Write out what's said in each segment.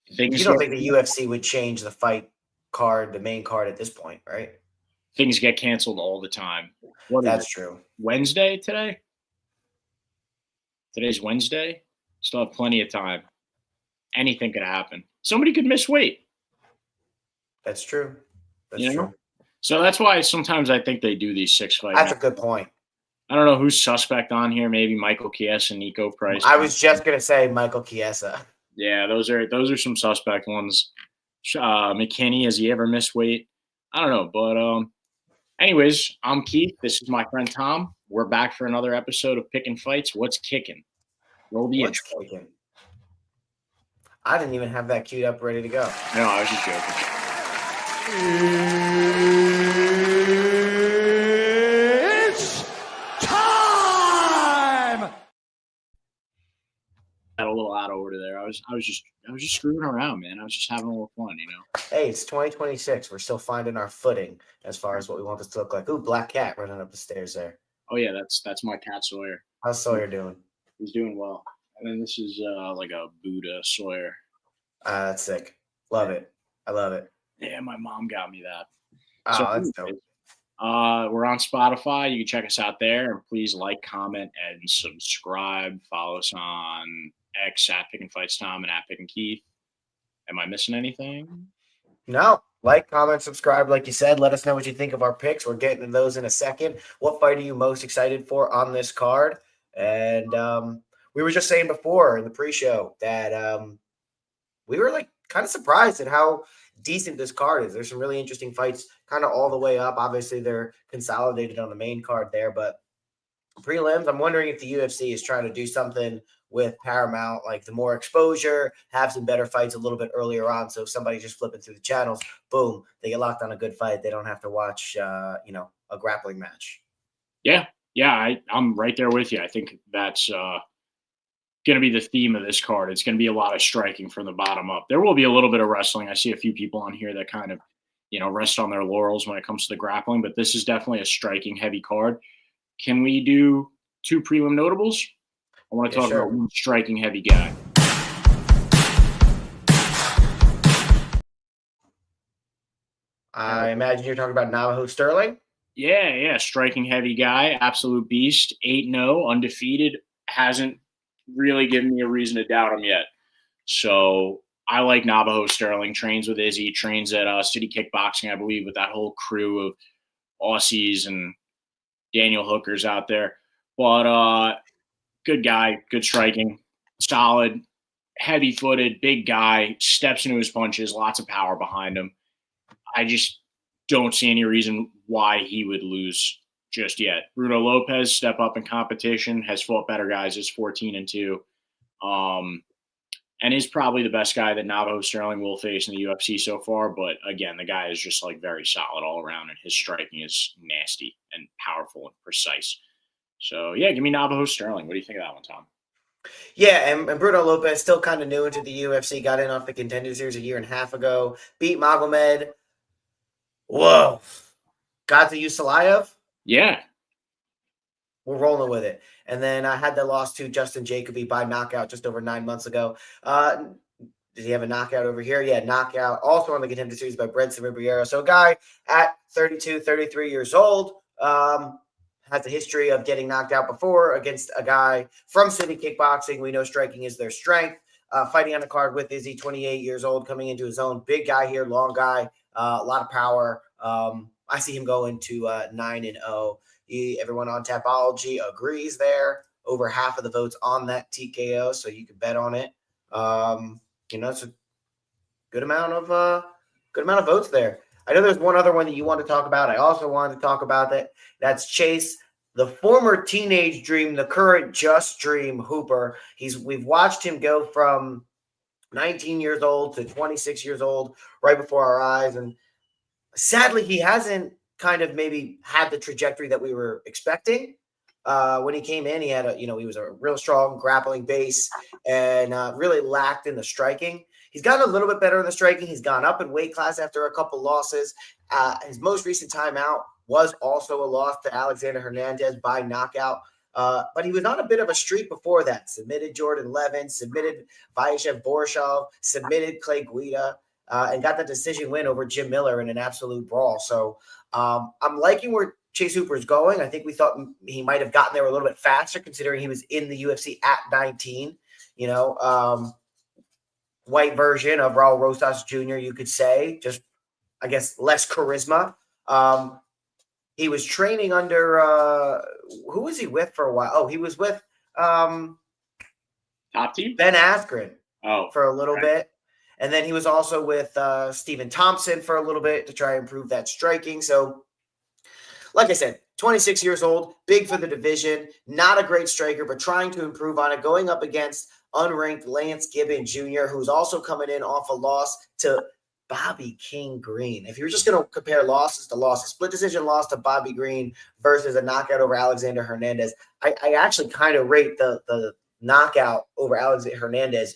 You don't think the UFC would change the fight card, the main card at this point, right? Things get canceled all the time. That's true. Wednesday today? Today's Wednesday. Still have plenty of time. Anything could happen. Somebody could miss weight. That's true. That's true. So that's why sometimes I think they do these 6 fights. That's a good point. I don't know who's suspect on here. Maybe Michael Chiesa and Nico Price. I was just gonna say Michael Chiesa. Yeah, those are some suspect ones. McKinney, has he ever missed weight? I don't know, but anyways, I'm Keith. This is my friend Tom. We're back for another episode of PIckin Fights. What's kicking? Roll the intro. Kicking? I didn't even have that queued up, ready to go. No, I was just joking. It's time. Got a little out of order there. I was just screwing around, man. I was just having a little fun, Hey, it's 2026. We're still finding our footing as far as what we want this to look like. Ooh, black cat running up the stairs there. Oh yeah, that's my cat Sawyer. How's Sawyer doing? He's doing well. And then this is like a Buddha Sawyer. That's sick. Love it. I love it. Yeah, my mom got me that. Oh, that's dope. We're on Spotify. You can check us out there. And please like, comment, and subscribe. Follow us on X at PIckin Fights Tom and at PIckin Keith. Am I missing anything? No. Like, comment, subscribe. Like you said, let us know what you think of our picks. We're getting to those in a second. What fight are you most excited for on this card? And we were just saying before in the pre-show that we were like kind of surprised at how decent this card is. There's some really interesting fights kind of all the way up. Obviously, they're consolidated on the main card there, but prelims, I'm wondering if the UFC is trying to do something with Paramount, like the more exposure, have some better fights a little bit earlier on. So if somebody's just flipping through the channels, boom, they get locked on a good fight. They don't have to watch, a grappling match. Yeah, I'm right there with you. I think that's going to be the theme of this card. It's going to be a lot of striking from the bottom up. There will be a little bit of wrestling. I see a few people on here that kind of, rest on their laurels when it comes to the grappling, but this is definitely a striking heavy card. Can we do 2 prelim notables? I want to talk about one striking heavy guy. I imagine you're talking about Navajo Sterling? Yeah, striking heavy guy, absolute beast, 8-0, undefeated, hasn't really given me a reason to doubt him yet. So I like Navajo Sterling, trains with Izzy, trains at City Kickboxing, I believe, with that whole crew of Aussies and Daniel Hookers out there. But good guy, good striking, solid, heavy-footed, big guy, steps into his punches, lots of power behind him. I just don't see any reason why he would lose just yet. Bruno Lopez, step up in competition, has fought better guys, is 14-2. And is probably the best guy that Navajo Sterling will face in the UFC so far. But again, the guy is just like very solid all around, and his striking is nasty and powerful and precise. So yeah, give me Navajo Sterling. What do you think of that one, Tom? Yeah, and Bruno Lopez, still kind of new into the UFC, got in off the Contender Series a year and a half ago, beat Magomed. Whoa. Got to Yusulayev? Yeah. We're rolling with it. And then I had the loss to Justin Jacoby by knockout just over 9 months ago. Did he have a knockout over here? Yeah, knockout. Also on the Contender Series by Bredson Ribeiro. So a guy at 32, 33 years old, has a history of getting knocked out before against a guy from City Kickboxing. We know striking is their strength. Fighting on the card with Izzy, 28 years old, coming into his own. Big guy here, long guy, a lot of power. I see him going to 9-0. Everyone on Tapology agrees there. Over half of the votes on that TKO, so you can bet on it. It's a good amount of votes there. I know there's one other one that you want to talk about. I also wanted to talk about that. That's Chase, the former teenage dream, the current just dream Hooper. We've watched him go from 19 years old to 26 years old right before our eyes, and sadly, he hasn't kind of maybe had the trajectory that we were expecting. When he came in, he had he was a real strong grappling base and really lacked in the striking. He's gotten a little bit better in the striking. He's gone up in weight class after a couple losses. His most recent time out was also a loss to Alexander Hernandez by knockout. But he was on a bit of a streak before that. Submitted Jordan Levin, submitted Vyashev Borisov, submitted Clay Guida, and got the decision win over Jim Miller in an absolute brawl. So I'm liking where Chase Hooper is going. I think we thought he might have gotten there a little bit faster, considering he was in the UFC at 19. White version of Raul Rosas Jr., you could say, just I guess less charisma. He was training under who was he with for a while? Oh, he was with Top team? Ben Askren for a little right. bit. And then he was also with Stephen Thompson for a little bit to try and improve that striking. So, like I said, 26 years old, big for the division, not a great striker, but trying to improve on it, going up against unranked Lance Gibbon Jr., who's also coming in off a loss to Bobby King Green. If you're just going to compare losses to losses, split decision loss to Bobby Green versus a knockout over Alexander Hernandez, I actually kind of rate the knockout over Alexander Hernandez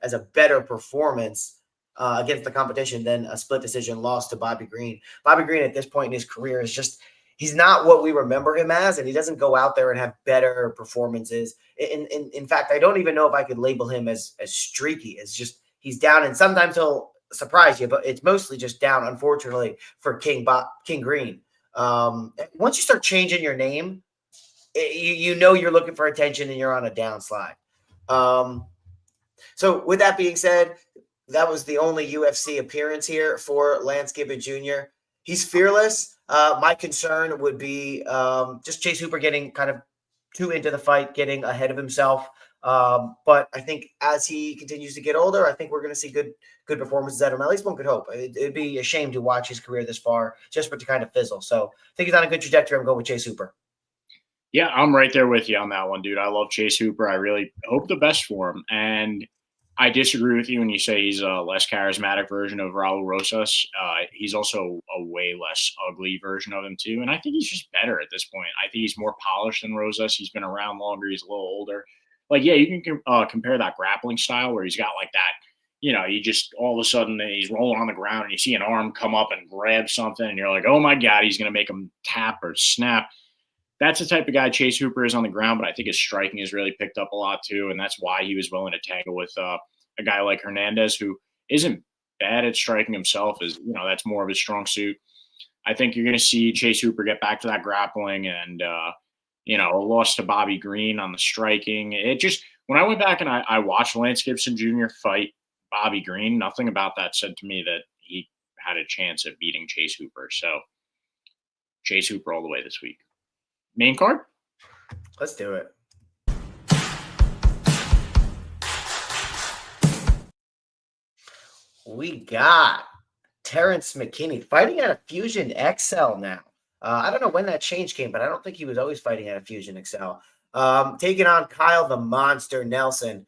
as a better performance against the competition than a split decision loss to Bobby Green. Bobby Green at this point in his career is just, he's not what we remember him as, and he doesn't go out there and have better performances. In fact, I don't even know if I could label him as streaky. It's just he's down, and sometimes he'll surprise you, but it's mostly just down, unfortunately, for King Green. Once you start changing your name, you know you're looking for attention and you're on a downslide. So with that being said, that was the only UFC appearance here for Lance Gibbon Jr. He's fearless. My concern would be just Chase Hooper getting kind of too into the fight, getting ahead of himself. But I think as he continues to get older, I think we're going to see good performances out of him. At least one could hope. It'd be a shame to watch his career this far just for it to kind of fizzle. So I think he's on a good trajectory. I'm going with Chase Hooper. Yeah, I'm right there with you on that one, dude. I love Chase Hooper. I really hope the best for him. And I disagree with you when you say he's a less charismatic version of Raul Rosas. He's also a way less ugly version of him, too. And I think he's just better at this point. I think he's more polished than Rosas. He's been around longer. He's a little older. Like, yeah, you can compare that grappling style where he's got like that, you just all of a sudden he's rolling on the ground and you see an arm come up and grab something and you're like, oh, my God, he's going to make him tap or snap. That's the type of guy Chase Hooper is on the ground, but I think his striking has really picked up a lot too, and that's why he was willing to tangle with a guy like Hernandez, who isn't bad at striking himself. That's more of his strong suit. I think you're going to see Chase Hooper get back to that grappling, and a loss to Bobby Green on the striking. It just, when I went back and I watched Lance Gibson Jr. fight Bobby Green, nothing about that said to me that he had a chance at beating Chase Hooper. So Chase Hooper all the way this week. Main card? Let's do it. We got Terrence McKinney fighting at a Fusion XL now. I don't know when that change came, but I don't think he was always fighting at a Fusion XL. Taking on Kyle the Monster Nelson.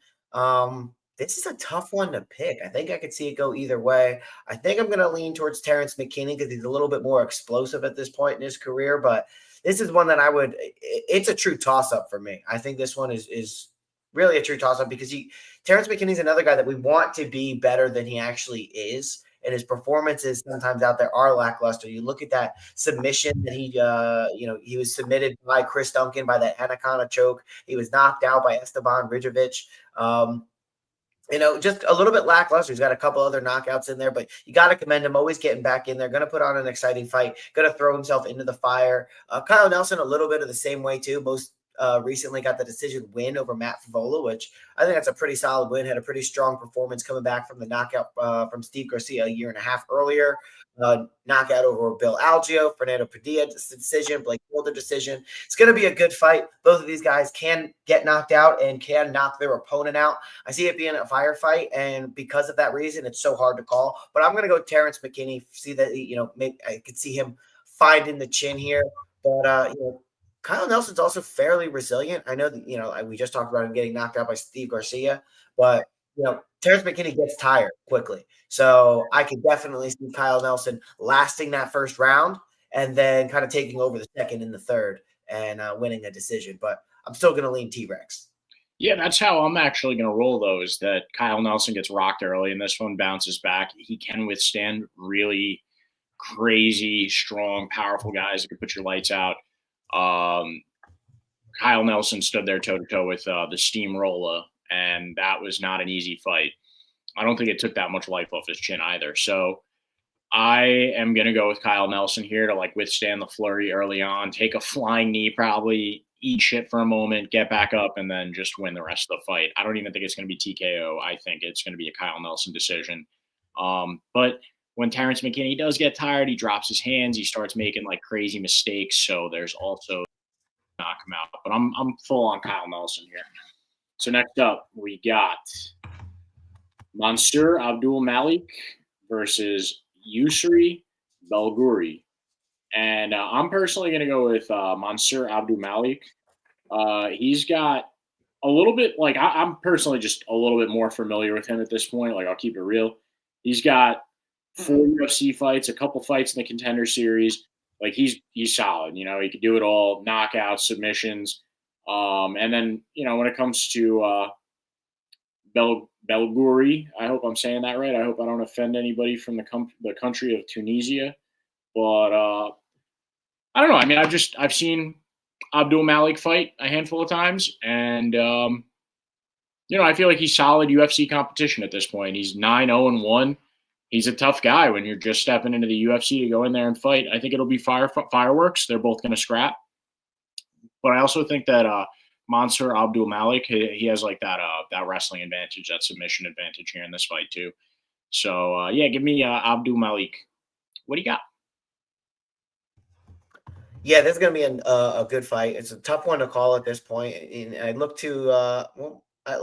This is a tough one to pick. I think I could see it go either way. I think I'm going to lean towards Terrence McKinney because he's a little bit more explosive at this point in his career, but this is one that it's a true toss-up for me. I think this one is really a true toss-up because Terrence McKinney's another guy that we want to be better than he actually is, and his performances sometimes out there are lackluster. You look at that submission that he was submitted by Chris Duncan by that Anaconda choke. He was knocked out by Esteban Ridjovic. Just a little bit lackluster. He's got a couple other knockouts in there, but you got to commend him, always getting back in there, going to put on an exciting fight, going to throw himself into the fire. Kyle Nelson, a little bit of the same way too. Most recently got the decision win over Matt Favola, which I think that's a pretty solid win. Had a pretty strong performance coming back from the knockout from Steve Garcia a year and a half earlier. Knockout over Bill Algeo, Fernando Padilla decision, Blake Wilder decision. It's going to be a good fight. Both of these guys can get knocked out and can knock their opponent out. I see it being a firefight, and because of that reason, it's so hard to call. But I'm going to go Terrence McKinney. See that maybe I could see him finding the chin here, but Kyle Nelson's also fairly resilient. I know that we just talked about him getting knocked out by Steve Garcia, but Terrence McKinney gets tired quickly. So I could definitely see Kyle Nelson lasting that first round and then kind of taking over the second and the third and winning a decision. But I'm still going to lean T-Rex. Yeah, that's how I'm actually going to roll, though, is that Kyle Nelson gets rocked early and this one bounces back. He can withstand really crazy, strong, powerful guys that can put your lights out. Kyle Nelson stood there toe-to-toe with the steamroller, and that was not an easy fight. I don't think it took that much life off his chin either. So I am going to go with Kyle Nelson here to like withstand the flurry early on, take a flying knee, probably eat shit for a moment, get back up, and then just win the rest of the fight. I don't even think it's going to be TKO. I think it's going to be a Kyle Nelson decision. But when Terrence McKinney does get tired, he drops his hands. He starts making like crazy mistakes. So there's also knock him out. But I'm full on Kyle Nelson here. So next up, we got Mansour Abdul Malik versus Yusri Belguri. And I'm personally going to go with Mansour Abdul Malik. He's got a little bit, like, I'm personally just a little bit more familiar with him at this point. Like, I'll keep it real. He's got 4 UFC fights, a couple fights in the Contender Series. Like, he's solid. You know, he could do it all, knockouts, submissions. And then, you know, when it comes to Belguri, I hope I'm saying that right. I hope I don't offend anybody from the country of Tunisia. But I don't know. I mean, I've seen Abdul Malik fight a handful of times, and you know, I feel like he's solid UFC competition at this point. He's 9-0-1. He's a tough guy when you're just stepping into the UFC to go in there and fight. I think it'll be fireworks. They're both going to scrap. But I also think that Mansour Abdul Malik, he has like that wrestling advantage, that submission advantage here in this fight too. So yeah, give me Abdul Malik. What do you got? Yeah, this is going to be a good fight. It's a tough one to call at this point. And I look to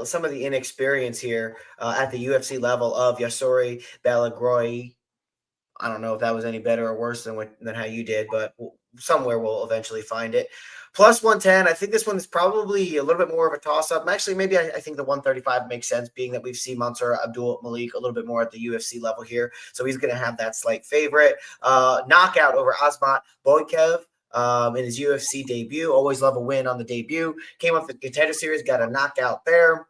some of the inexperience here at the UFC level of Yasuri Balagroy. I don't know if that was any better or worse than how you did, but somewhere we'll eventually find it. Plus 110. I think this one is probably a little bit more of a toss-up. Actually, maybe I think the 135 makes sense, being that we've seen Mansour Abdul Malik a little bit more at the UFC level here. So he's going to have that slight favorite. Knockout over Asmat Boykev. In his UFC debut. Always love a win on the debut. Came off the Contender Series, got a knockout there.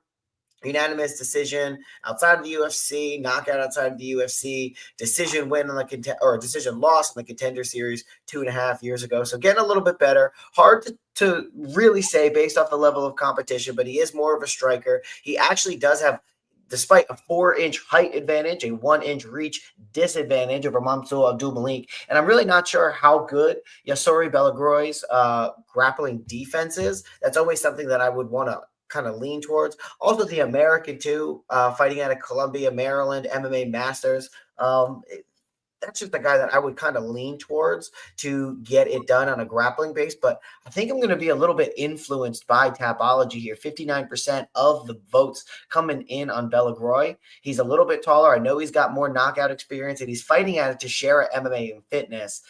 Unanimous decision outside of the UFC, knockout outside of the UFC, decision win on the decision loss in the Contender Series 2.5 years ago. So getting a little bit better. Hard to really say based off the level of competition, but he is more of a striker. He actually does have, despite a 4-inch height advantage, a 1-inch reach disadvantage over Mansour Abdul Malik. And I'm really not sure how good Yasuri Belagroy's grappling defense is. That's always something that I would want to kind of lean towards. Also, the American, too, fighting out of Columbia, Maryland, MMA Masters. That's just the guy that I would kind of lean towards to get it done on a grappling base. But I think I'm going to be a little bit influenced by Tapology here. 59% of the votes coming in on Belagroy. He's a little bit taller. I know he's got more knockout experience, and he's fighting out of Teixeira MMA and Fitness.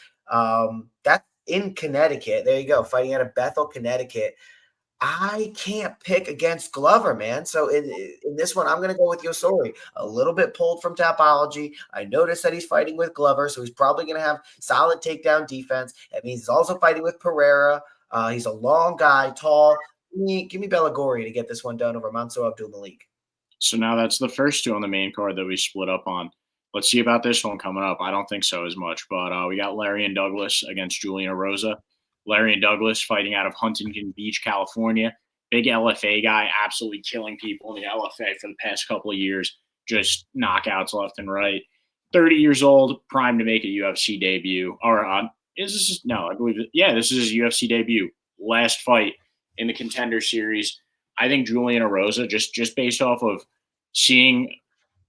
That's in Connecticut. There you go, fighting out of Bethel, Connecticut. I can't pick against Glover, man. So in this one, I'm going to go with Yosori. A little bit pulled from Tapology. I noticed that he's fighting with Glover, so he's probably going to have solid takedown defense. That means he's also fighting with Pereira. He's a long guy, tall. Give me Belagori to get this one done over Mansour Abdul Malik. So now that's the first two on the main card that we split up on. Let's see about this one coming up. I don't think so as much, but we got Larian Douglas against Julian Erosa. Larian Douglas fighting out of Huntington Beach, California. Big LFA guy, absolutely killing people in the LFA for the past couple of years. Just knockouts left and right. 30 years old, primed to make a UFC debut. Or this is his UFC debut. Last fight in the Contender Series. I think Julian Erosa, just based off of seeing,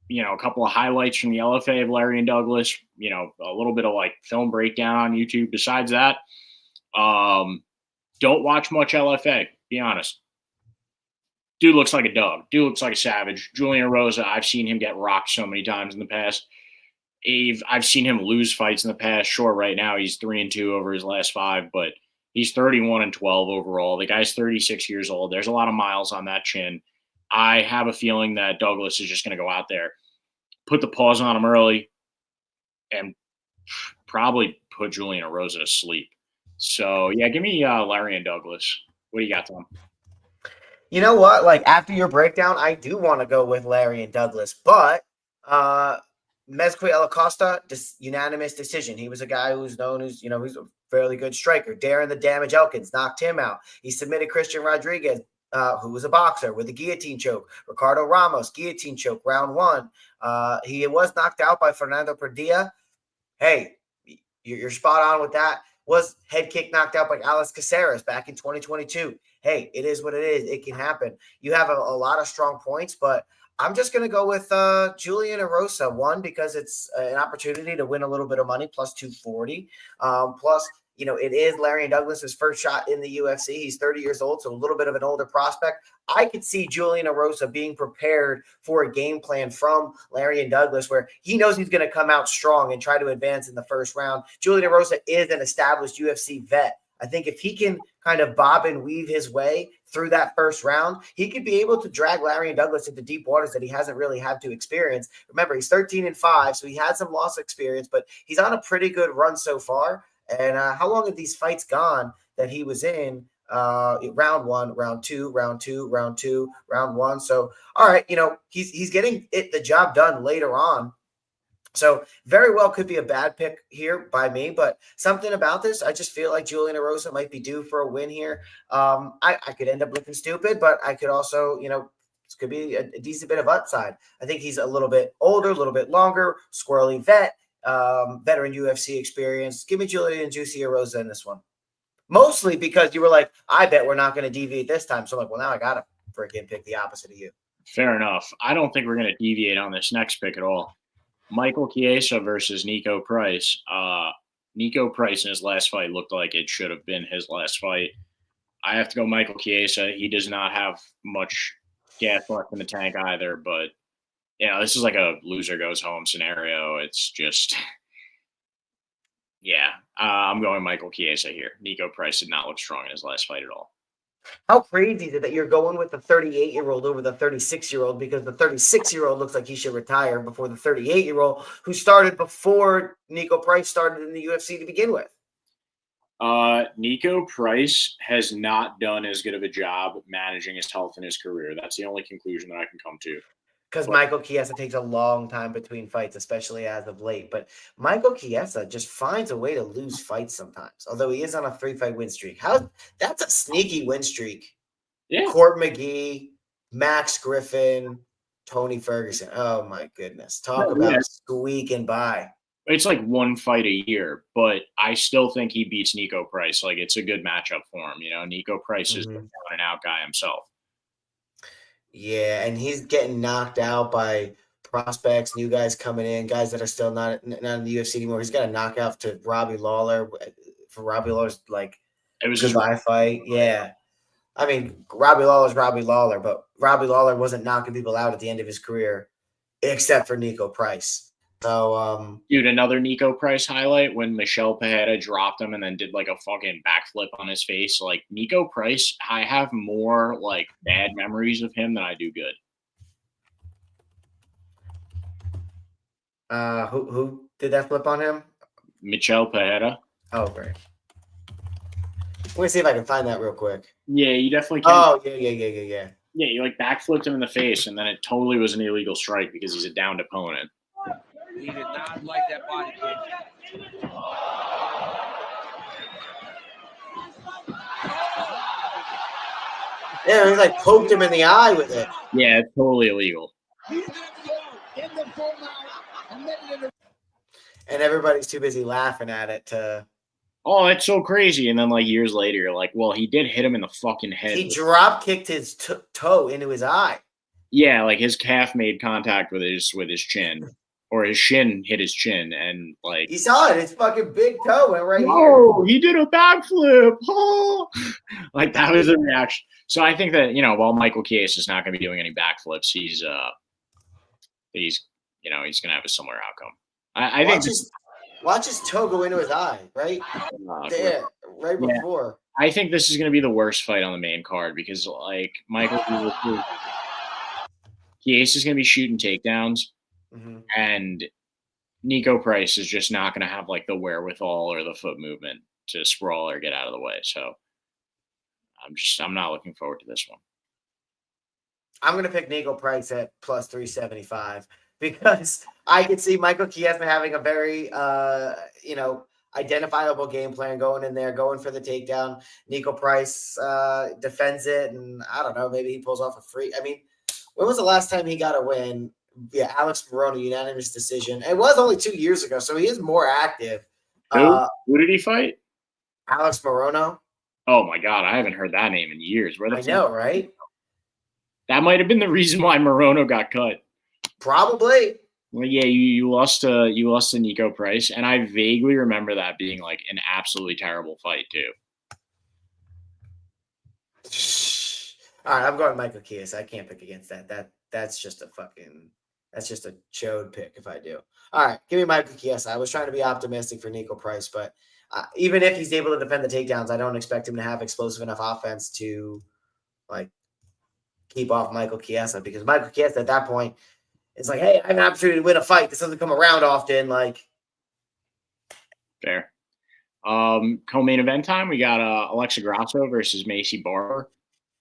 you know, a couple of highlights from the LFA of Larian Douglas, you know, a little bit of like film breakdown on YouTube. Besides that, don't watch much LFA, be honest. Dude looks like a dog. Dude looks like a savage. Julian Erosa, I've seen him get rocked so many times in the past. I've seen him lose fights in the past. Sure, right now he's 3-2 over his last 5, but he's 31-12 overall. The guy's 36 years old. There's a lot of miles on that chin. I have a feeling that Douglas is just going to go out there, put the pause on him early, and probably put Julian Erosa to sleep. So, yeah, give me Larian Douglas. What do you got, Tom? You know what? Like, after your breakdown, I do want to go with Larian Douglas, but Mezqui Alacosta, unanimous decision. He was a guy who's known as, you know, he's fairly good striker. Darren the Damage Elkins knocked him out. He submitted Christian Rodriguez, who was a boxer, with a guillotine choke. Ricardo Ramos, guillotine choke, round 1. He was knocked out by Fernando Padilla. Hey, you're spot on with that. Was head kick knocked out by Alex Caceres back in 2022. Hey, it is what it is. It can happen. You have a lot of strong points, but I'm just going to go with Julian Erosa. One, because it's an opportunity to win a little bit of money, plus 240. Plus, it is Larian Douglas's first shot in the UFC. He's 30 years old, so a little bit of an older prospect. I could see Julian Erosa being prepared for a game plan from Larian Douglas where he knows he's going to come out strong and try to advance in the first round. Julian Erosa is an established UFC vet. I think if he can kind of bob and weave his way through that first round, he could be able to drag Larian Douglas into deep waters that he hasn't really had to experience. Remember, he's 13-5, so he had some loss experience, but he's on a pretty good run so far. And how long have these fights gone that he was in? Round 1, round 2, round 2, round 2, round 1. So, all right, he's getting the job done later on. So very well could be a bad pick here by me, but something about this, I just feel like Julian Erosa might be due for a win here. I could end up looking stupid, but I could also, this could be a decent bit of upside. I think he's a little bit older, a little bit longer, squirrely vet, veteran UFC experience. Give me Julian Juicy Erosa in this one. Mostly because you were like, I bet we're not going to deviate this time. So I'm like, well, now I got to freaking pick the opposite of you. Fair enough. I don't think we're going to deviate on this next pick at all. Michael Chiesa versus Nico Price. Nico Price in his last fight looked like it should have been his last fight. I have to go Michael Chiesa. He does not have much gas left in the tank either, but this is like a loser goes home scenario. It's just, I'm going Michael Chiesa here. Nico Price did not look strong in his last fight at all. How crazy is it that you're going with the 38-year-old over the 36-year-old because the 36-year-old looks like he should retire before the 38-year-old who started before Nico Price started in the UFC to begin with? Nico Price has not done as good of a job managing his health in his career. That's the only conclusion that I can come to. Because Michael Chiesa takes a long time between fights, especially as of late. But Michael Chiesa just finds a way to lose fights sometimes, although he is on a 3-fight win streak. That's a sneaky win streak. Yeah. Court McGee, Max Griffin, Tony Ferguson. Oh, my goodness. Talk about squeaking by. It's like one fight a year, but I still think he beats Nico Price. Like, it's a good matchup for him. Nico Price is the down-and-out guy himself. Yeah, and he's getting knocked out by prospects, new guys coming in, guys that are still not in the UFC anymore. He's got a knockout to Robbie Lawler for Robbie Lawler's it was goodbye fight. Yeah. I mean, Robbie Lawler's Robbie Lawler, but Robbie Lawler wasn't knocking people out at the end of his career, except for Nico Price. So, dude, another Nico Price highlight when Michelle Pajeda dropped him and then did like a fucking backflip on his face. Like, Nico Price, I have more like bad memories of him than I do good. Who did that flip on him? Michelle Pajeda. Oh, great. Let me see if I can find that real quick. Yeah, you definitely can. Oh, yeah. Yeah, you like backflipped him in the face, and then it totally was an illegal strike because he's a downed opponent. He did not like that body kick. Yeah, he like poked him in the eye with it. Yeah, it's totally illegal. And everybody's too busy laughing at it to. Oh, that's so crazy. And then like years later, you're like, well, he did hit him in the fucking head. He drop kicked his toe into his eye. Yeah, like his calf made contact with his chin. Or his shin hit his chin, and like you saw it, his fucking big toe went right here. Oh, he did a backflip! Oh, like that was the reaction. So I think that while Michael Chiesa is not going to be doing any backflips, he's going to have a similar outcome. I think watch his toe go into his eye, right there, right before. I think this is going to be the worst fight on the main card because like Michael Chiesa is going to be shooting takedowns. Mm-hmm. And Nico Price is just not going to have like the wherewithal or the foot movement to sprawl or get out of the way. So I'm not looking forward to this one. I'm going to pick Nico Price at plus 375 because I could see Michael Chiesa having a very, identifiable game plan going in there, going for the takedown. Nico Price defends it, and I don't know, maybe he pulls off a free. I mean, when was the last time he got a win? Yeah, Alex Morono, unanimous decision. It was only 2 years ago, so he is more active. Who did he fight? Alex Morono. Oh my God, I haven't heard that name in years. Where the I fuck? know, right? That might have been the reason why Morono got cut. Probably. Well, yeah, you lost to Nico Price, and I vaguely remember that being like an absolutely terrible fight too. All right, I'm going Michael Chiesa. I can't pick against that. That's just a chode pick if I do. All right, give me Michael Chiesa. I was trying to be optimistic for Nico Price, but even if he's able to defend the takedowns, I don't expect him to have explosive enough offense to like keep off Michael Chiesa, because Michael Chiesa at that point is like, hey, I have an opportunity to win a fight. This doesn't come around often. Like, fair. Co-main event time, we got Alexa Grasso versus Macy Barber.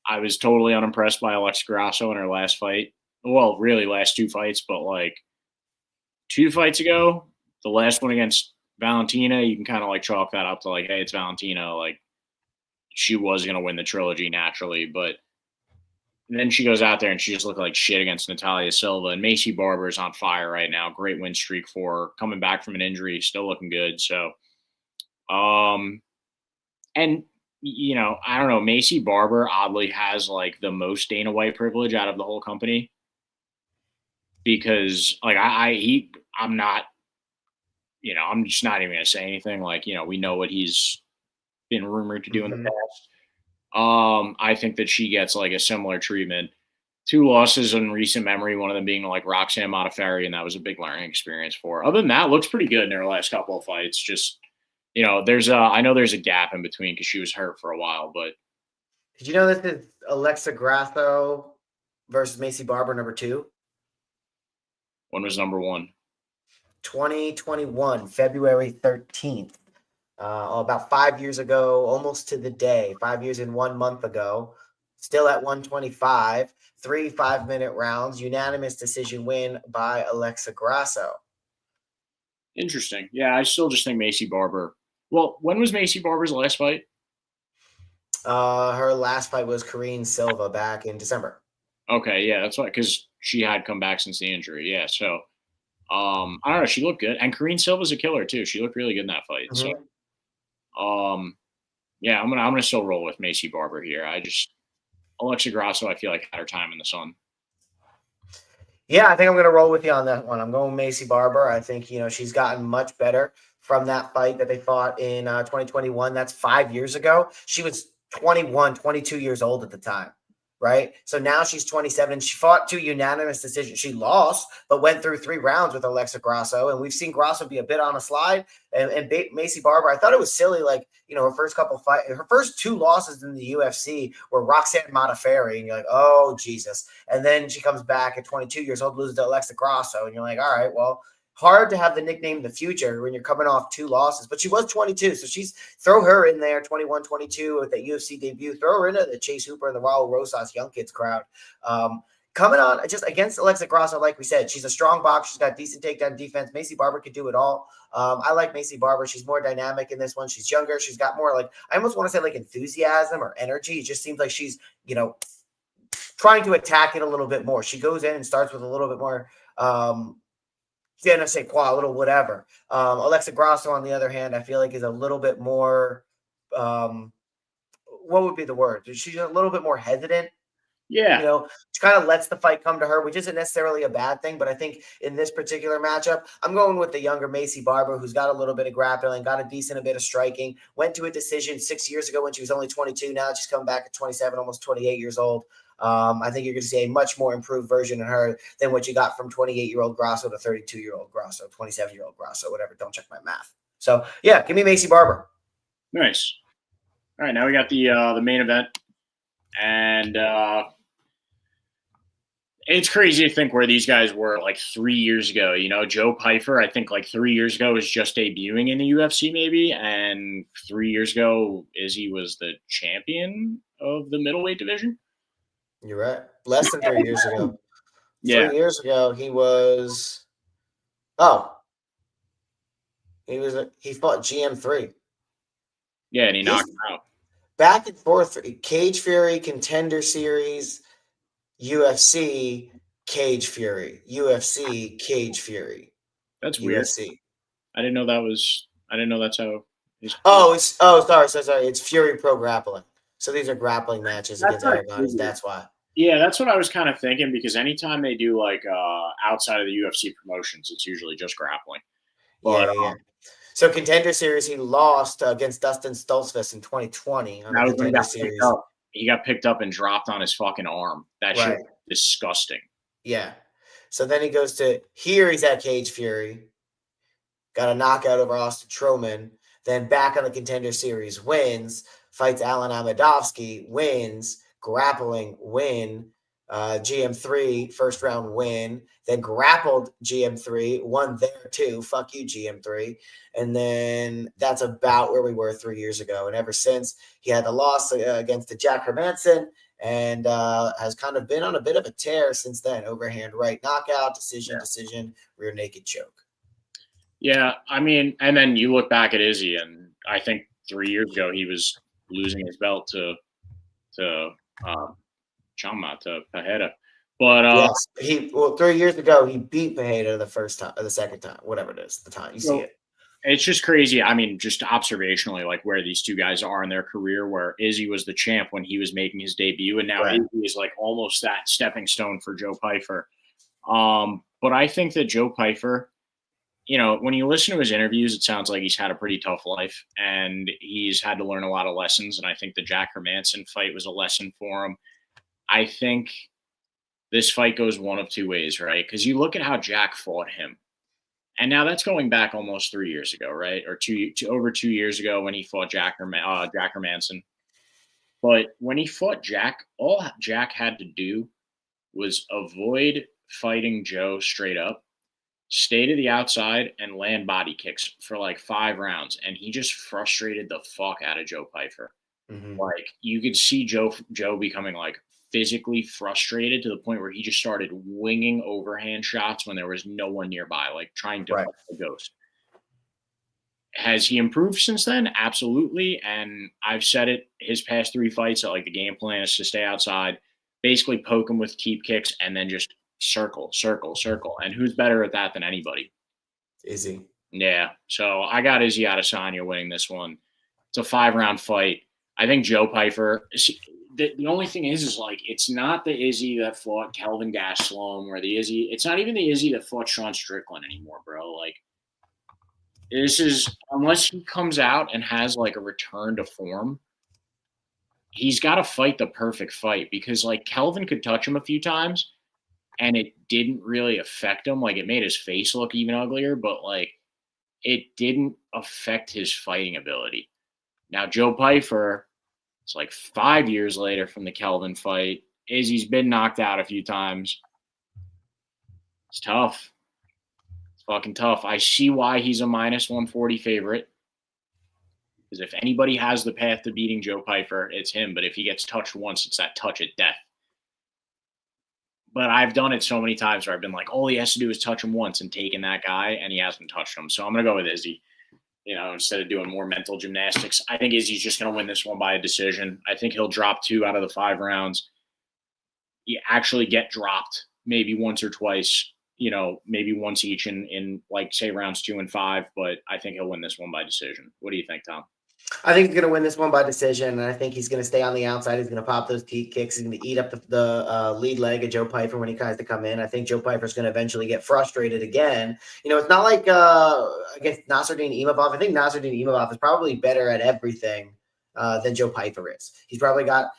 I was totally unimpressed by Alexa Grasso in her last fight. Well, really last two fights, but like 2 fights ago, the last one against Valentina, you can kind of like chalk that up to like, hey, it's Valentina. Like, she was going to win the trilogy naturally, but then she goes out there and she just looked like shit against Natalia Silva. And Macy Barber is on fire right now. Great win streak for her. Coming back from an injury, still looking good. So, and you know, I don't know. Macy Barber oddly has like the most Dana White privilege out of the whole company, because like I'm not, you know, I'm just not even going to say anything. Like, you know, we know what he's been rumored to do in the past. I think that she gets like a similar treatment. 2 losses in recent memory, one of them being like Roxanne Modafferi, and that was a big learning experience for her. Other than that, looks pretty good in her last couple of fights. Just, you know, I know there's a gap in between because she was hurt for a while, but. Did you know this is Alexa Grasso versus Macy Barber number 2? When was number 1? 2021, February 13th. About 5 years ago, almost to the day, 5 years and 1 month ago, still at 125, 3 5-minute rounds, unanimous decision win by Alexa Grasso. Interesting. Yeah, I still just think Macy Barber. Well, when was Macy Barber's last fight? Her last fight was Karine Silva back in December. Okay, yeah, that's why, because she had come back since the injury. Yeah, so I don't know. She looked good, and Karine Silva's a killer too. She looked really good in that fight. Mm-hmm. So, yeah, I'm gonna still roll with Macy Barber here. Alexa Grasso, I feel like had her time in the sun. Yeah, I think I'm going to roll with you on that one. I'm going Macy Barber. I think, you know, she's gotten much better from that fight that they fought in 2021. That's 5 years ago. She was 21, 22 years old at the time, right? So now she's 27. She fought 2 unanimous decisions. She lost, but went through 3 rounds with Alexa Grasso. And we've seen Grasso be a bit on a slide. And Macy Barber, I thought it was silly. Like, you know, her first 2 losses in the UFC were Roxanne Modafferi. And you're like, oh, Jesus. And then she comes back at 22 years old, loses to Alexa Grasso. And you're like, all right, well, hard to have the nickname the future when you're coming off 2 losses. But she was 22. So throw her in there, 21, 22 with that UFC debut. Throw her into the Chase Hooper and the Raul Rosas young kids crowd. Coming on just against Alexa Grasso, like we said, she's a strong boxer. She's got decent takedown defense. Macy Barber could do it all. I like Macy Barber. She's more dynamic in this one. She's younger. She's got more like, I almost want to say like enthusiasm or energy. It just seems like she's, you know, trying to attack it a little bit more. She goes in and starts with a little bit more, je ne sais quoi, a little whatever. Alexa Grasso, on the other hand, I feel like is a little bit more, what would be the word? She's a little bit more hesitant. Yeah. You know, she kind of lets the fight come to her, which isn't necessarily a bad thing. But I think in this particular matchup, I'm going with the younger Macy Barber, who's got a little bit of grappling, got a decent bit of striking, went to a decision 6 years ago when she was only 22. Now she's coming back at 27, almost 28 years old. I think you're going to see a much more improved version of her than what you got from 28-year-old Grasso to 32-year-old Grasso, 27-year-old Grasso, whatever. Don't check my math. So, yeah, give me Macy Barber. Nice. All right, now we got the main event. And it's crazy to think where these guys were like 3 years ago. You know, Joe Pyfer, I think like 3 years ago was just debuting in the UFC maybe. And 3 years ago, Izzy was the champion of the middleweight division. You're right. Less than 3 years ago. Yeah. 3 years ago, he was – oh. He fought GM3. Yeah, and he knocked him out. Back and forth. Cage Fury, Contender Series, UFC, Cage Fury, UFC, Cage Fury. That's weird. UFC. I didn't know that's how. Sorry. It's Fury Pro Grappling. So these are grappling matches against Aragon. That's why. Yeah, that's what I was kind of thinking, because anytime they do like outside of the UFC promotions, it's usually just grappling. But, yeah. So Contender Series, he lost against Dustin Stoltzfus in 2020 on the Contender Series. He got picked up and dropped on his fucking arm. That shit was disgusting. Yeah. So then he goes to here. He's at Cage Fury. Got a knockout over Austin Troman. Then back on the Contender Series, wins. Fights Alan Amadovsky, wins. Grappling, win. GM3, first round win. Then grappled GM3, won there too. Fuck you, GM3. And then that's about where we were 3 years ago. And ever since, he had the loss against the Jack Hermanson and has kind of been on a bit of a tear since then. Overhand right knockout, decision, rear naked choke. Yeah, I mean, and then you look back at Izzy, and I think 3 years ago he was losing his belt to Chama, to Pajeda. But yes, 3 years ago he beat Pajeda the first time, or the second time, whatever it is, the time you see it. It's just crazy. I mean, just observationally, like where these two guys are in their career, where Izzy was the champ when he was making his debut, and now Izzy is like almost that stepping stone for Joe Pyfer. But I think that Joe Pyfer, you know, when you listen to his interviews, it sounds like he's had a pretty tough life and he's had to learn a lot of lessons. And I think the Jack Hermanson fight was a lesson for him. I think this fight goes one of two ways, right? Because you look at how Jack fought him. And now that's going back almost 3 years ago, right? Or over 2 years ago when he fought Jack Hermanson. But when he fought Jack, all Jack had to do was avoid fighting Joe straight up, stay to the outside, and land body kicks for like 5 rounds. And he just frustrated the fuck out of Joe Pyfer. Mm-hmm. Like you could see Joe becoming like physically frustrated to the point where he just started winging overhand shots when there was no one nearby, like trying to fight the ghost. Has he improved since then? Absolutely. And I've said it his past 3 fights that like the game plan is to stay outside, basically poke him with teep kicks, and then just circle. And who's better at that than anybody? Izzy. Yeah. So I got Izzy Adesanya winning this one. It's a 5-round fight. I think Joe Pyfer. The only thing is like it's not the Izzy that fought Kelvin Gastelum or the Izzy. It's not even the Izzy that fought Sean Strickland anymore, bro. Like this is, unless he comes out and has like a return to form, he's got to fight the perfect fight, because like Kelvin could touch him a few times and it didn't really affect him. Like it made his face look even uglier, but like it didn't affect his fighting ability. Now Joe Pyfer, it's like 5 years later from the Kelvin fight. Izzy's been knocked out a few times. It's tough. It's fucking tough. I see why he's a -140 favorite. Because if anybody has the path to beating Joe Pyfer, it's him. But if he gets touched once, it's that touch at death. But I've done it so many times where I've been like, all he has to do is touch him once and taken that guy, and he hasn't touched him. So I'm going to go with Izzy. You know, instead of doing more mental gymnastics. I think Izzy's just going to win this one by a decision. I think he'll drop 2 out of the 5 rounds. He actually get dropped maybe once or twice, you know, maybe once each in like, say, rounds 2 and 5. But I think he'll win this one by decision. What do you think, Tom? I think he's going to win this one by decision, and I think he's going to stay on the outside. He's going to pop those teep kicks. He's going to eat up the lead leg of Joe Pyfer when he tries to come in. I think Joe Pyfer's going to eventually get frustrated again. You know, it's not like against Nasruddin Imavov. I think Nasruddin Imavov is probably better at everything than Joe Pyfer is. He's probably got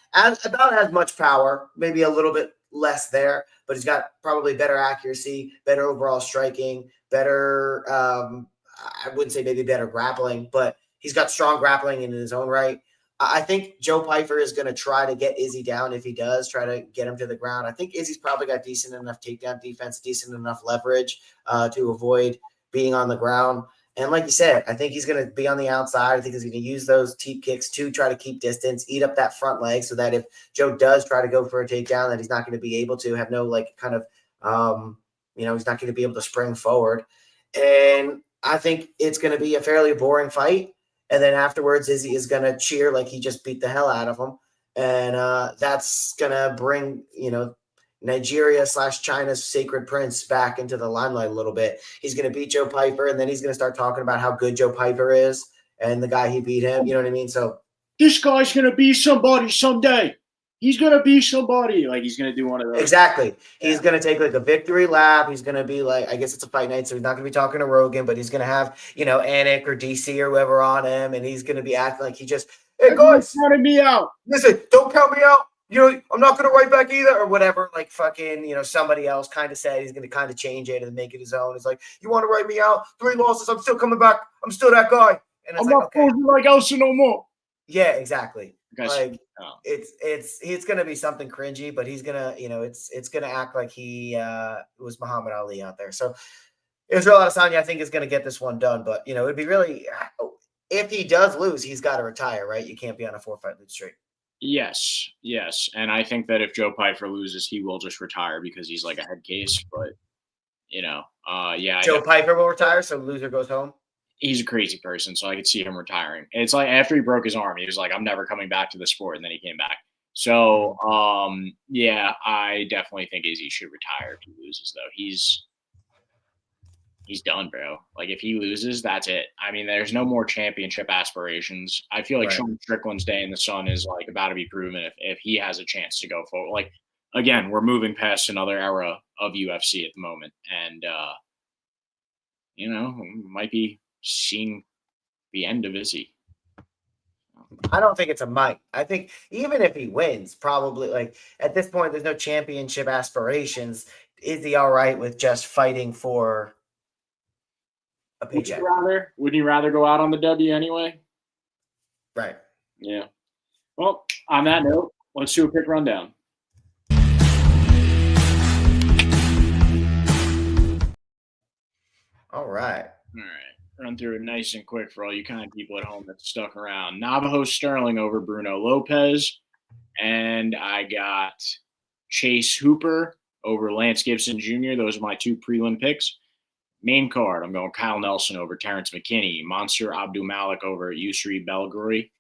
about as much power, maybe a little bit less there, but he's got probably better accuracy, better overall striking, better I wouldn't say maybe better grappling, but he's got strong grappling in his own right. I think Joe Pyfer is going to try to get Izzy down if he does, try to get him to the ground. I think Izzy's probably got decent enough takedown defense, decent enough leverage to avoid being on the ground. And like you said, I think he's going to be on the outside. I think he's going to use those teep kicks to try to keep distance, eat up that front leg so that if Joe does try to go for a takedown, that he's not going to be able to have no like kind of, he's not going to be able to spring forward. And I think it's going to be a fairly boring fight. And then afterwards, Izzy is going to cheer like he just beat the hell out of him. And that's going to bring, Nigeria / China's sacred prince back into the limelight a little bit. He's going to beat Joe Pyfer, and then he's going to start talking about how good Joe Pyfer is and the guy he beat him. You know what I mean? So this guy's going to be somebody someday. He's going to be somebody. Like, he's going to do one of those. Exactly. He's going to take like a victory lap. He's going to be like, I guess it's a fight night, so he's not going to be talking to Rogan, but he's going to have, Anik or DC or whoever on him, and he's going to be acting like he just, hey, guys, counted me out. Listen, don't count me out. I'm not going to write back either, or whatever. Like fucking, somebody else kind of said he's going to kind of change it and make it his own. It's like, you want to write me out? 3 losses. I'm still coming back. I'm still that guy. And it's I'm like, not okay. like Elsa no more. Yeah, exactly. Guys, it's gonna be something cringy, but he's gonna, it's gonna act like he was Muhammad Ali out there. So Israel Adesanya, I think, is gonna get this one done. But it'd be really, if he does lose, he's got to retire, right? You can't be on a 4-fight lose streak. Yes, and I think that if Joe Pyfer loses, he will just retire because he's like a head case. But Joe Pyfer will retire, so loser goes home. He's a crazy person, so I could see him retiring. It's like after he broke his arm, he was like, I'm never coming back to the sport, and then he came back. So, I definitely think Izzy should retire if he loses, though. He's done, bro. Like, if he loses, that's it. I mean, there's no more championship aspirations. I feel like Sean Strickland's day in the sun is, like, about to be proven if he has a chance to go forward. Like, again, we're moving past another era of UFC at the moment, and, might be seeing the end of Izzy. I don't think it's a might. I think even if he wins, probably like at this point, there's no championship aspirations. Is he all right with just fighting for a paycheck? Would you rather go out on the W anyway? Right. Yeah. Well, on that note, let's do a quick rundown. All right. Run through it nice and quick for all you kind of people at home that stuck around. Navajo Sterling over Bruno Lopez. And I got Chase Hooper over Lance Gibson Jr. Those are my 2 prelim picks. Main card, I'm going Kyle Nelson over Terrence McKinney. Mansour Abdulmalik over Yusri Belgori.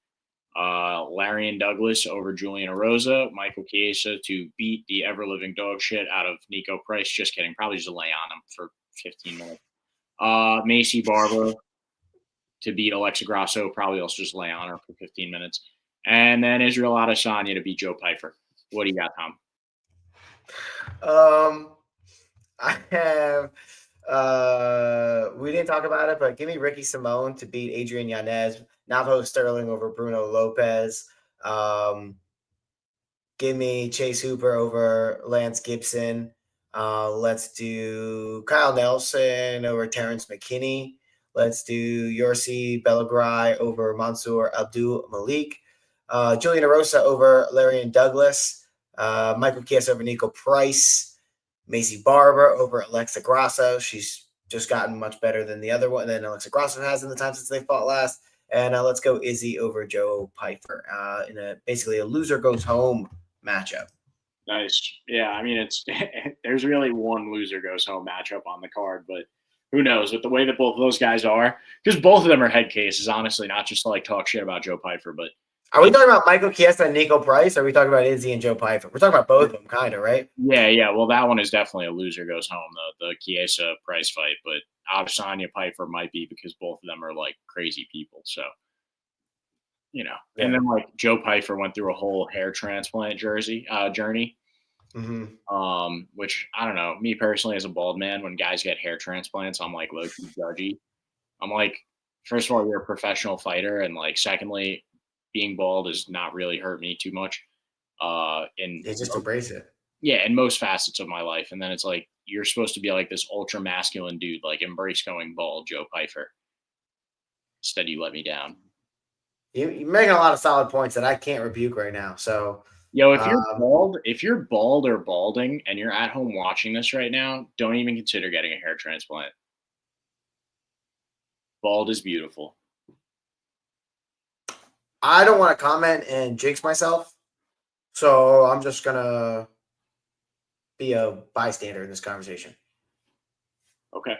Larian Douglas over Julian Erosa. Michael Chiesa to beat the ever-living dog shit out of Nico Price. Just kidding. Probably just lay on him for 15 minutes. Macy Barber to beat Alexa Grasso, probably also just lay on her for 15 minutes. And then Israel Adesanya to beat Joe Pyfer. What do you got, Tom? I have we didn't talk about it, but give me Ricky Simone to beat Adrian Yanez, Navajo Sterling over Bruno Lopez. Give me Chase Hooper over Lance Gibson. Let's do Kyle Nelson over Terrence McKinney. Let's do Yusri Belgori over Mansour Abdul-Malik. Julian Erosa over Larian Douglas. Michael Chiesa over Nico Price. Macy Barber over Alexa Grasso. She's just gotten much better than the other one than Alexa Grasso has in the time since they fought last. And let's go Izzy over Joe Pyfer in basically a loser goes home matchup. Nice. Yeah, I mean, there's really one loser goes home matchup on the card, but who knows with the way that both of those guys are, because both of them are head cases, honestly, not just to like talk shit about Joe Pyfer, but are we talking about Michael Chiesa and Nico Price? Or are we talking about Izzy and Joe Pyfer? We're talking about both of them, kind of, right? Yeah. Well, that one is definitely a loser goes home, the Chiesa Price fight, but Adesanya Pyfer might be because both of them are like crazy people. So, yeah. And then like Joe Pyfer went through a whole hair transplant journey. Mm-hmm. Which I don't know. Me personally, as a bald man, when guys get hair transplants, I'm like low-key judgy. I'm like, first of all, you're a professional fighter, and like, secondly, being bald has not really hurt me too much. Just embrace it. Yeah, in most facets of my life. And then it's like you're supposed to be like this ultra masculine dude, like embrace going bald, Joe Pyfer. Instead, you let me down. You're making a lot of solid points that I can't rebuke right now. So, yo, if you're bald or balding, and you're at home watching this right now, don't even consider getting a hair transplant. Bald is beautiful. I don't want to comment and jinx myself, so I'm just gonna be a bystander in this conversation. Okay.